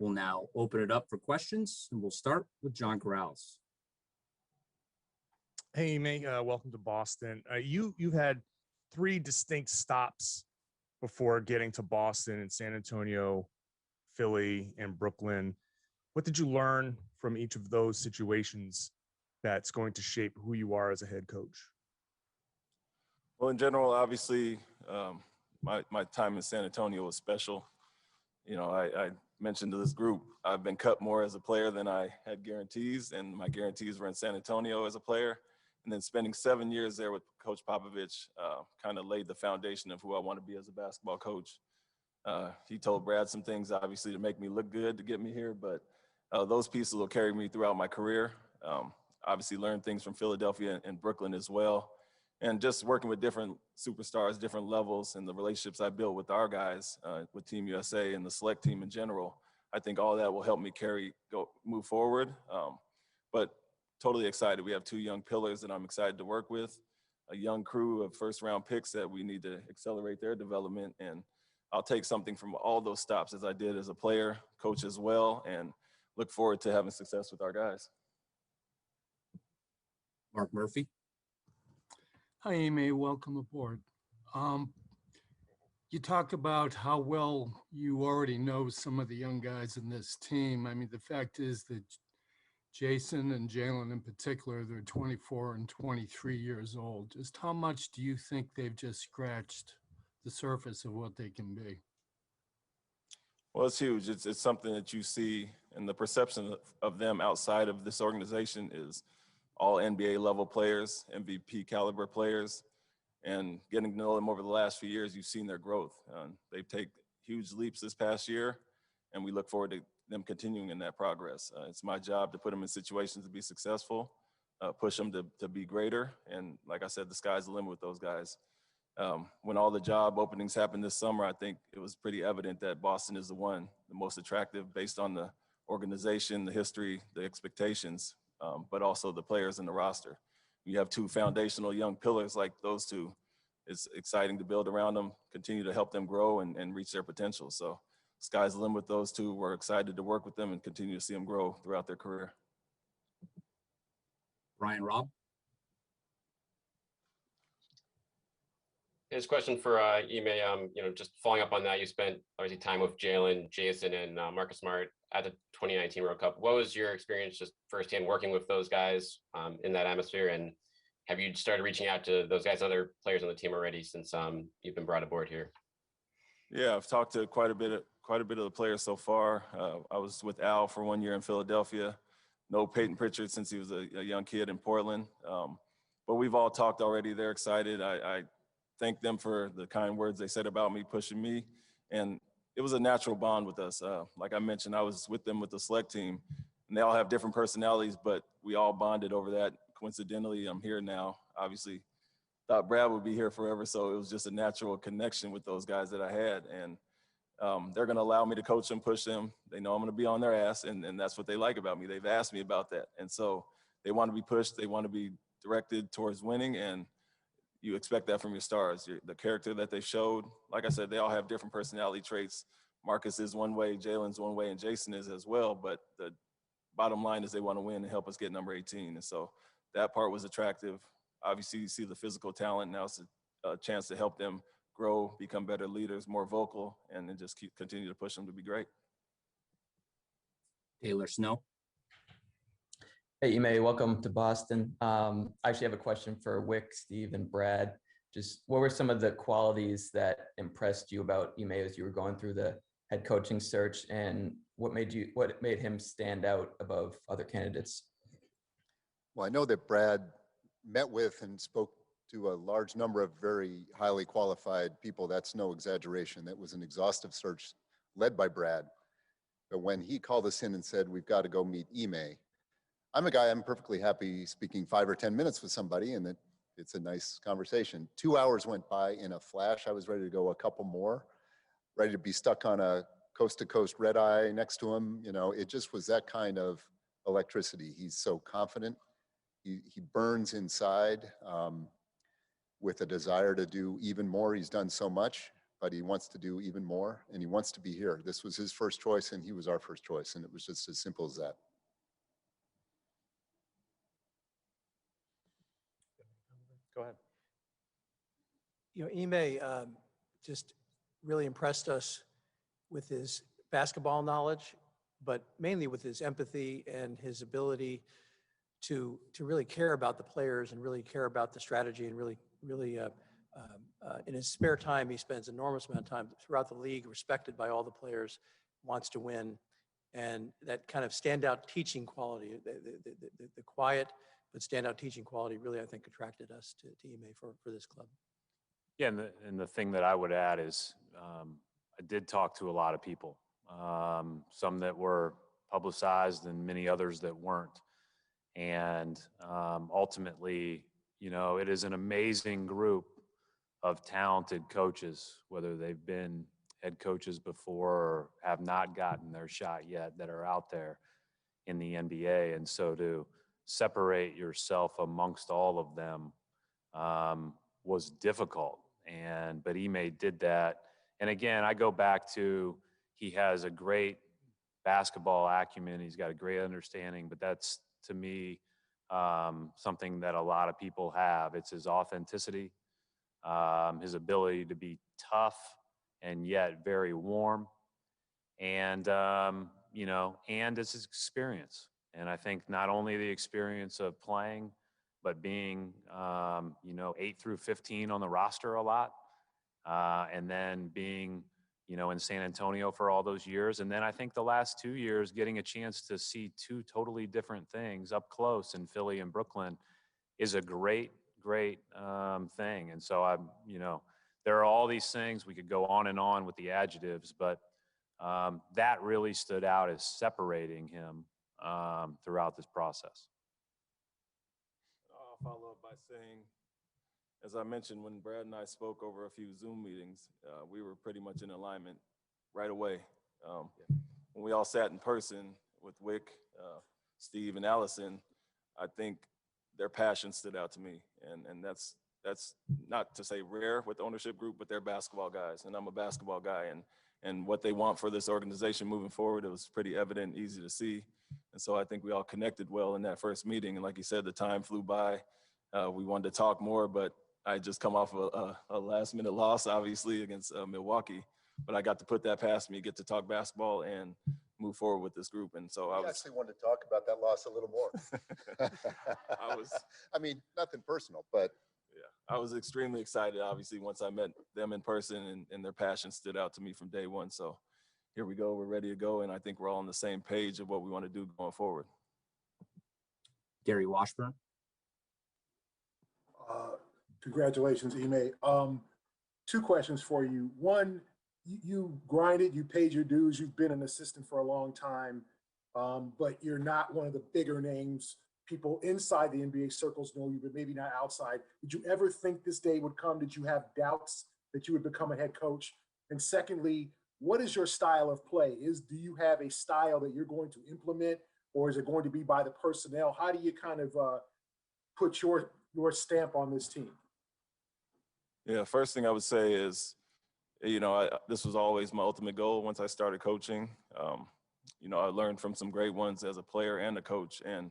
We'll now open it up for questions, and we'll start with John Corrales. Hey, Ime, welcome to Boston. You've had 3 distinct stops before getting to Boston and San Antonio, Philly, and Brooklyn. What did you learn from each of those situations that's going to shape who you are as a head coach? Well, in general, obviously, my time in San Antonio was special. You know, I mentioned to this group, I've been cut more as a player than I had guarantees, and my guarantees were in San Antonio as a player. And then spending 7 years there with Coach Popovich kind of laid the foundation of who I want to be as a basketball coach. He told Brad some things, obviously, to make me look good to get me here, but those pieces will carry me throughout my career. Obviously learned things from Philadelphia and Brooklyn as well. And just working with different superstars, different levels, and the relationships I built with our guys, with Team USA and the select team in general, I think all that will help me move forward. But totally excited. We have 2 young pillars that I'm excited to work with, a young crew of first-round picks that we need to accelerate their development. And I'll take something from all those stops as I did as a player, coach as well, and look forward to having success with our guys. Mark Murphy. Hi, Ime. Welcome aboard. You talk about how well you already know some of the young guys in this team. I mean, the fact is that Jason and Jalen in particular, they're 24 and 23 years old. Just how much do you think they've just scratched the surface of what they can be? Well, it's huge. It's something that you see, and the perception of them outside of this organization is all NBA level players, MVP caliber players, and getting to know them over the last few years, you've seen their growth. They've taken huge leaps this past year, and we look forward to them continuing in that progress. It's my job to put them in situations to be successful, push them to be greater, and like I said, the sky's the limit with those guys. When all the job openings happened this summer, I think it was pretty evident that Boston is the most attractive based on the organization, the history, the expectations, but also the players in the roster. You have 2 foundational young pillars like those 2. It's exciting to build around them, continue to help them grow and reach their potential. So sky's the limit with those 2. We're excited to work with them and continue to see them grow throughout their career. Brian Robb. His question for Ime, just following up on that, you spent obviously time with Jalen, Jason, and Marcus Smart at the 2019 World Cup. What was your experience just firsthand working with those guys in that atmosphere? And have you started reaching out to those guys, other players on the team already since you've been brought aboard here? Yeah, I've talked to quite a bit of the players so far. I was with Al for 1 year in Philadelphia. No Peyton Pritchard since he was a young kid in Portland. But we've all talked already. They're excited. I thank them for the kind words they said about me, pushing me. And it was a natural bond with us. Like I mentioned, I was with them with the select team, and they all have different personalities, but we all bonded over that. Coincidentally, I'm here now. Obviously, thought Brad would be here forever, so it was just a natural connection with those guys that I had. And they're going to allow me to coach them, push them. They know I'm going to be on their ass, and that's what they like about me. They've asked me about that. And so they want to be pushed. They want to be directed towards winning, and you expect that from your stars. The character that they showed, like I said, they all have different personality traits. Marcus is one way, Jalen's one way, and Jason is as well. But the bottom line is they want to win and help us get number 18. And so that part was attractive. Obviously, you see the physical talent. Now it's a chance to help them grow, become better leaders, more vocal, and then just continue to push them to be great. Taylor Snow. Hey, Ime, welcome to Boston. I actually have a question for Wick, Steve, and Brad. Just what were some of the qualities that impressed you about Ime as you were going through the head coaching search, and what made him stand out above other candidates? Well, I know that Brad met with and spoke to a large number of very highly qualified people. That's no exaggeration. That was an exhaustive search led by Brad. But when he called us in and said, we've got to go meet Ime, I'm a guy, I'm perfectly happy speaking 5 or 10 minutes with somebody and it's a nice conversation. 2 hours went by in a flash. I was ready to go a couple more, ready to be stuck on a coast-to-coast red eye next to him. You know, it just was that kind of electricity. He's so confident. He burns inside with a desire to do even more. He's done so much. but he wants to do even more, and he wants to be here. This was his first choice, and he was our first choice, and it was just as simple as that. Go ahead. You know, Ime just really impressed us with his basketball knowledge, but mainly with his empathy and his ability to really care about the players and really care about the strategy and really in his spare time, he spends enormous amount of time throughout the league, respected by all the players, wants to win. And that kind of standout teaching quality, the quiet but standout teaching quality really, I think, attracted us to Ime for this club. Yeah, and the thing that I would add is I did talk to a lot of people, some that were publicized and many others that weren't. And ultimately, you know, it is an amazing group of talented coaches, whether they've been head coaches before or have not gotten their shot yet, that are out there in the NBA. And so to separate yourself amongst all of them was difficult. But Ime did that. And again, I go back to, he has a great basketball acumen. He's got a great understanding, but that's, to me, something that a lot of people have. It's his authenticity, his ability to be tough and yet very warm, and you know, and it's his experience. And I think not only the experience of playing, but being you know, 8 through 15 on the roster a lot, and then being, you know, in San Antonio for all those years. And then I think the last 2 years, getting a chance to see two totally different things up close in Philly and Brooklyn is a great thing. And so you know, there are all these things, we could go on and on with the adjectives, but that really stood out as separating him throughout this process. I'll follow up by saying, as I mentioned, when Brad and I spoke over a few Zoom meetings, we were pretty much in alignment right away. When we all sat in person with Wick, Steve, and Allison, I think their passion stood out to me. And that's not to say rare with the ownership group, but they're basketball guys, and I'm a basketball guy. And what they want for this organization moving forward, it was pretty evident, easy to see. And so I think we all connected well in that first meeting. And like you said, the time flew by. We wanted to talk more, but I just come off a last-minute loss, obviously, against Milwaukee. But I got to put that past me, get to talk basketball and move forward with this group. And so I actually wanted to talk about that loss a little more. I mean, nothing personal, but. Yeah, I was extremely excited, obviously, once I met them in person, and their passion stood out to me from day one. So here we go, we're ready to go, and I think we're all on the same page of what we want to do going forward. Gary Washburn. Congratulations, Ime. 2 questions for you. One, you grinded, you paid your dues, you've been an assistant for a long time, but you're not one of the bigger names. People inside the NBA circles know you, but maybe not outside. Did you ever think this day would come? Did you have doubts that you would become a head coach? And secondly, what is your style of play? Do you have a style that you're going to implement, or is it going to be by the personnel? How do you kind of put your stamp on this team? Yeah, first thing I would say is, you know, this was always my ultimate goal once I started coaching. You know, I learned from some great ones as a player and a coach, and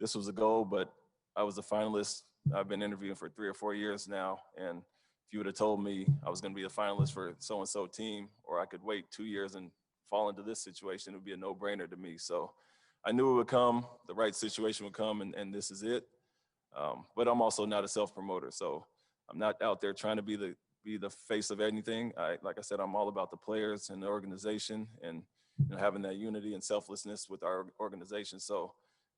this was a goal, but I was a finalist. I've been interviewing for 3 or 4 years now, and if you would have told me I was going to be a finalist for so-and-so team, or I could wait 2 years and fall into this situation, it would be a no-brainer to me. So I knew it would come, the right situation would come, and this is it. But I'm also not a self-promoter, so I'm not out there trying to be the face of anything. Like I said, I'm all about the players and the organization, and you know, having that unity and selflessness with our organization. So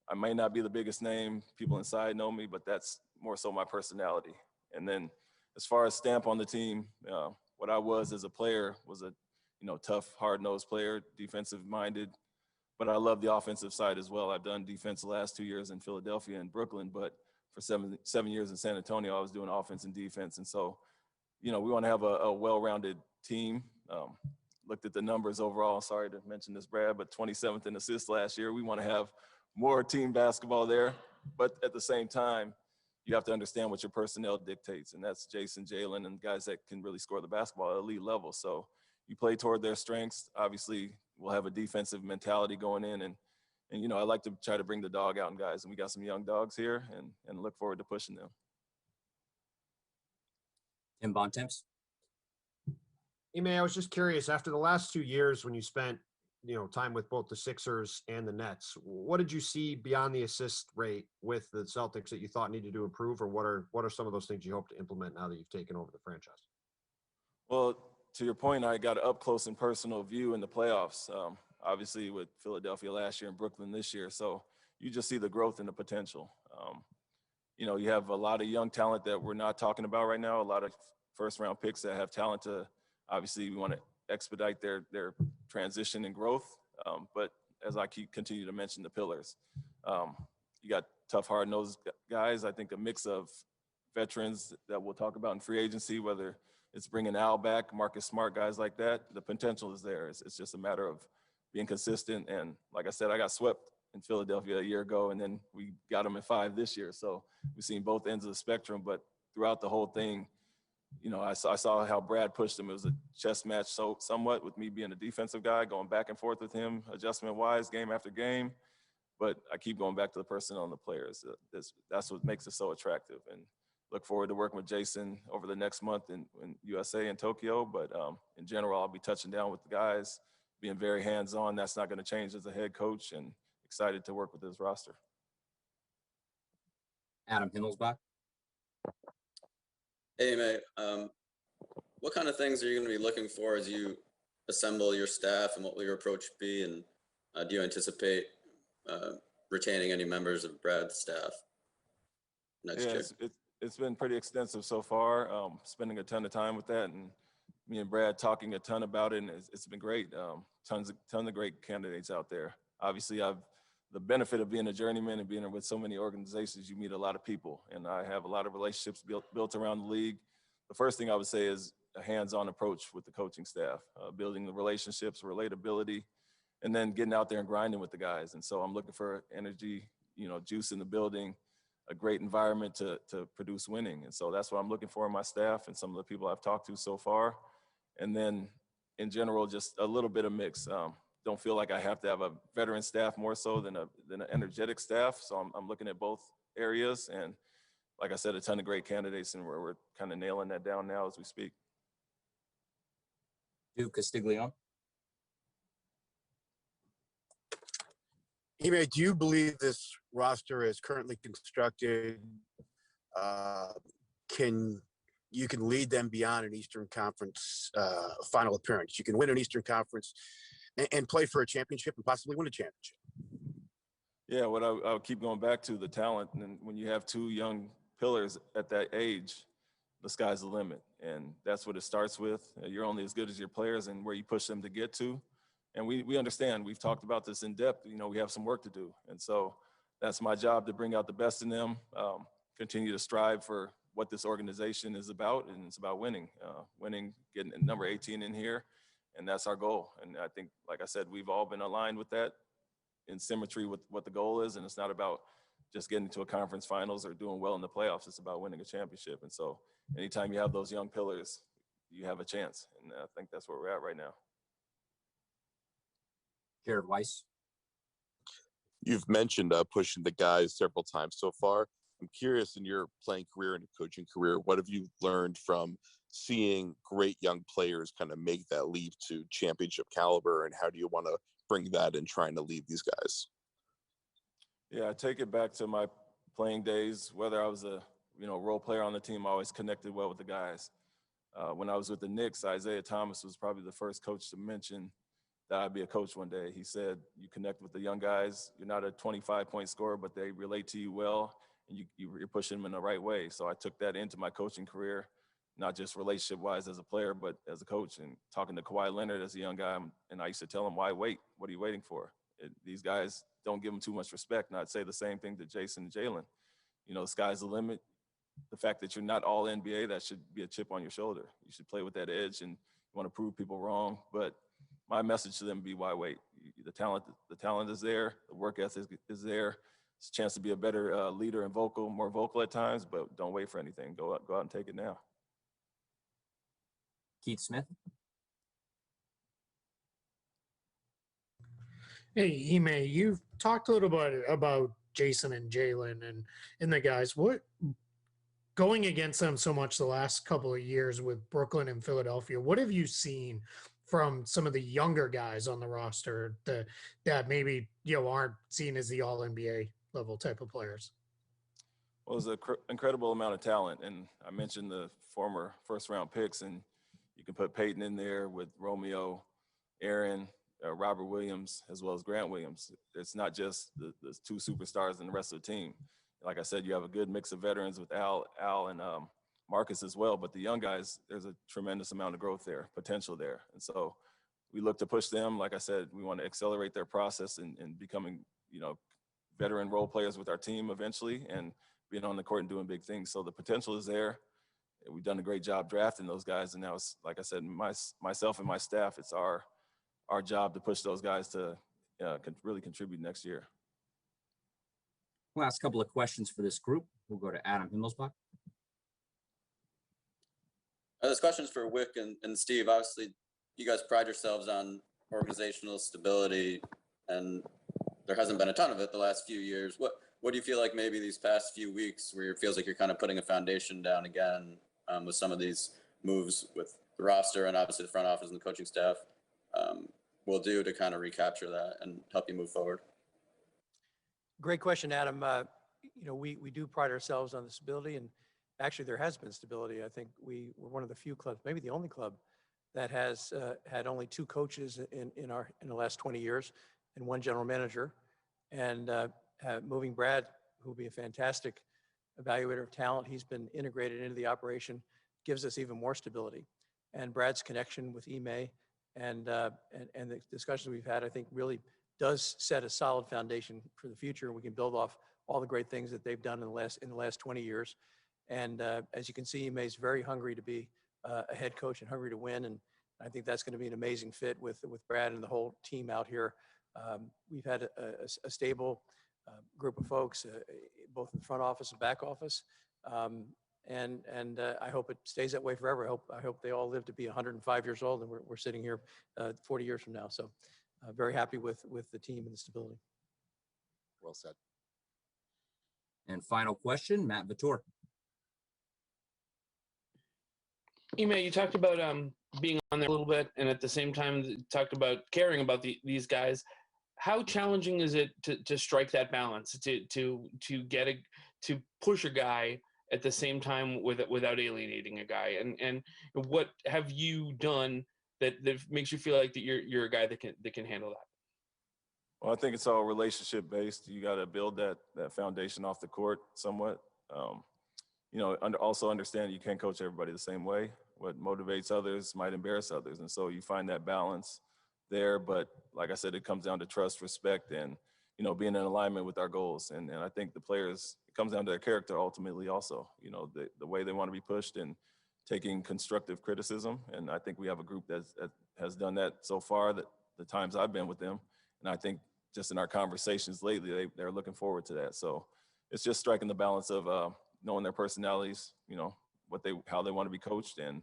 I may not be the biggest name, people inside know me, but that's more so my personality. And then as far as stamp on the team, what I was as a player was a, you know, tough, hard-nosed player, defensive-minded, but I love the offensive side as well. I've done defense the last 2 years in Philadelphia and Brooklyn, but for seven years in San Antonio, I was doing offense and defense. And so, you know, we want to have a well-rounded team. Looked at the numbers overall. Sorry to mention this, Brad, but 27th in assists last year. We want to have more team basketball there. But at the same time, you have to understand what your personnel dictates, and that's Jason, Jalen, and guys that can really score the basketball at elite level. So you play toward their strengths. Obviously, we'll have a defensive mentality going in, and you know, I like to try to bring the dog out in guys, and we got some young dogs here, and look forward to pushing them. Tim Bontemps. Ime, I was just curious, after the last 2 years when you spent, time with both the Sixers and the Nets, what did you see beyond the assist rate with the Celtics that you thought needed to improve, or what are some of those things you hope to implement now that you've taken over the franchise? Well, to your point, I got an up close and personal view in the playoffs, obviously with Philadelphia last year and Brooklyn this year. So you just see the growth and the potential. You know, you have a lot of young talent that we're not talking about right now, a lot of first round picks that have talent to, obviously we want to expedite their transition and growth. But as I continue to mention the pillars, you got tough, hard-nosed guys. I think a mix of veterans that we'll talk about in free agency, whether it's bringing Al back, Marcus Smart, guys like that. The potential is there. It's just a matter of being consistent. And like I said, I got swept in Philadelphia a year ago, and then we got them at 5 this year. So we've seen both ends of the spectrum. But throughout the whole thing, you know, I saw how Brad pushed him. It was a chess match, so somewhat, with me being a defensive guy, going back and forth with him, adjustment-wise, game after game. But I keep going back to the personnel and the players. That's what makes it so attractive. And look forward to working with Jason over the next month in USA and Tokyo. But in general, I'll be touching down with the guys, being very hands-on. That's not going to change as a head coach, and excited to work with this roster. Adam Himmelsbach. Hey, mate. What kind of things are you going to be looking for as you assemble your staff, and what will your approach be? And do you anticipate retaining any members of Brad's staff next year? It's been pretty extensive so far, spending a ton of time with that, and me and Brad talking a ton about it, and it's been great. Tons of great candidates out there. Obviously, I've the benefit of being a journeyman and being with so many organizations. You meet a lot of people, and I have a lot of relationships built around the league. The first thing I would say is a hands-on approach with the coaching staff, building the relationships, relatability, and then getting out there and grinding with the guys. And so I'm looking for energy, juice in the building, a great environment to produce winning. And so that's what I'm looking for in my staff and some of the people I've talked to so far. And then in general, just a little bit of mix. Don't feel like I have to have a veteran staff more so than an energetic staff. So I'm looking at both areas. And like I said, a ton of great candidates, and we're kind of nailing that down now as we speak. Duke Castiglione. Ime, do you believe this roster is currently constructed you can lead them beyond an Eastern Conference final appearance? You can win an Eastern Conference and play for a championship and possibly win a championship. Yeah, what I'll keep going back to the talent. And when you have two young pillars at that age, the sky's the limit. And that's what it starts with. You're only as good as your players and where you push them to get to. And we understand, we've talked about this in depth, we have some work to do. And so that's my job, to bring out the best in them, continue to strive for what this organization is about, and it's about winning, getting number 18 in here, and that's our goal. And I think, like I said, we've all been aligned with that in symmetry with what the goal is, and it's not about just getting to a conference finals or doing well in the playoffs. It's about winning a championship. And so anytime you have those young pillars, you have a chance, and I think that's where we're at right now. Jared Weiss. You've mentioned pushing the guys several times so far. I'm curious, in your playing career and coaching career, what have you learned from seeing great young players kind of make that leap to championship caliber, and how do you want to bring that in trying to lead these guys? Yeah, I take it back to my playing days. Whether I was a role player on the team, I always connected well with the guys. When I was with the Knicks, Isaiah Thomas was probably the first coach to mention that I'd be a coach one day. He said, you connect with the young guys. You're not a 25-point scorer, but they relate to you well, and you're pushing them in the right way. So I took that into my coaching career, not just relationship-wise as a player, but as a coach. And talking to Kawhi Leonard as a young guy, and I used to tell him, why wait? What are you waiting for? These guys don't give them too much respect. And I'd say the same thing to Jason and Jalen. The sky's the limit. The fact that you're not all NBA, that should be a chip on your shoulder. You should play with that edge, and you want to prove people wrong. But my message to them be, why wait? The talent is there. The work ethic is there. it's a chance to be a better leader and more vocal at times, but don't wait for anything. Go out and take it now. Keith Smith. Hey, Ime, you've talked a little bit about Jason and Jalen and the guys. What going against them so much the last couple of years with Brooklyn and Philadelphia, what have you seen from some of the younger guys on the roster that maybe aren't seen as the all NBA level type of players? Well, it's an incredible amount of talent, and I mentioned the former first-round picks, and you can put Peyton in there with Romeo, Aaron, Robert Williams, as well as Grant Williams. It's not just the two superstars and the rest of the team. Like I said, you have a good mix of veterans with Al and Marcus as well, but the young guys, there's a tremendous amount of growth there, potential there. And so we look to push them. Like I said, we want to accelerate their process and becoming, veteran role players with our team eventually and being on the court and doing big things. So the potential is there. We've done a great job drafting those guys. And now it's, like I said, myself and my staff, it's our job to push those guys to really contribute next year. Last couple of questions for this group. We'll go to Adam Himmelsbach. This question's for Wick and Steve. Obviously, you guys pride yourselves on organizational stability, and there hasn't been a ton of it the last few years. What do you feel like maybe these past few weeks where it feels like you're kind of putting a foundation down again with some of these moves with the roster and obviously the front office and the coaching staff will do to kind of recapture that and help you move forward? Great question, Adam. We do pride ourselves on the stability, and actually there has been stability. I think we were one of the few clubs, maybe the only club, that has had only two coaches in the last 20 years and one general manager. And moving Brad, who will be a fantastic evaluator of talent, he's been integrated into the operation, gives us even more stability. And Brad's connection with Ime and the discussions we've had, I think, really does set a solid foundation for the future. We can build off all the great things that they've done in the last 20 years. And as you can see, Ime is very hungry to be a head coach and hungry to win. And I think that's going to be an amazing fit with Brad and the whole team out here. We've had a stable group of folks, both in the front office and back office. And I hope it stays that way forever. I hope they all live to be 105 years old, and we're sitting here 40 years from now. So very happy with the team and the stability. Well said. And final question, Matt Vitor. Ime, you talked about being on there a little bit, and at the same time talked about caring about these guys. How challenging is it to strike that balance, to push a guy at the same time without alienating a guy? And what have you done that makes you feel like that you're a guy that can handle that? Well, I think it's all relationship based. You got to build that foundation off the court somewhat. Also understand you can't coach everybody the same way. What motivates others might embarrass others. And so you find that balance there. But like I said, it comes down to trust, respect, and, being in alignment with our goals. And I think the players, it comes down to their character ultimately also, the way they want to be pushed and taking constructive criticism. And I think we have a group that has done that so far, that the times I've been with them. And I think just in our conversations lately, they're looking forward to that. So it's just striking the balance of knowing their personalities, how they want to be coached. And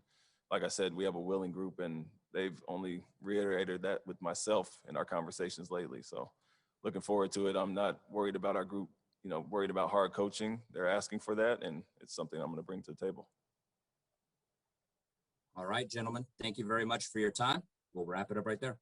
like I said, we have a willing group, and they've only reiterated that with myself in our conversations lately. So looking forward to it. I'm not worried about our group, worried about hard coaching. They're asking for that, and it's something I'm going to bring to the table. All right, gentlemen, thank you very much for your time. We'll wrap it up right there.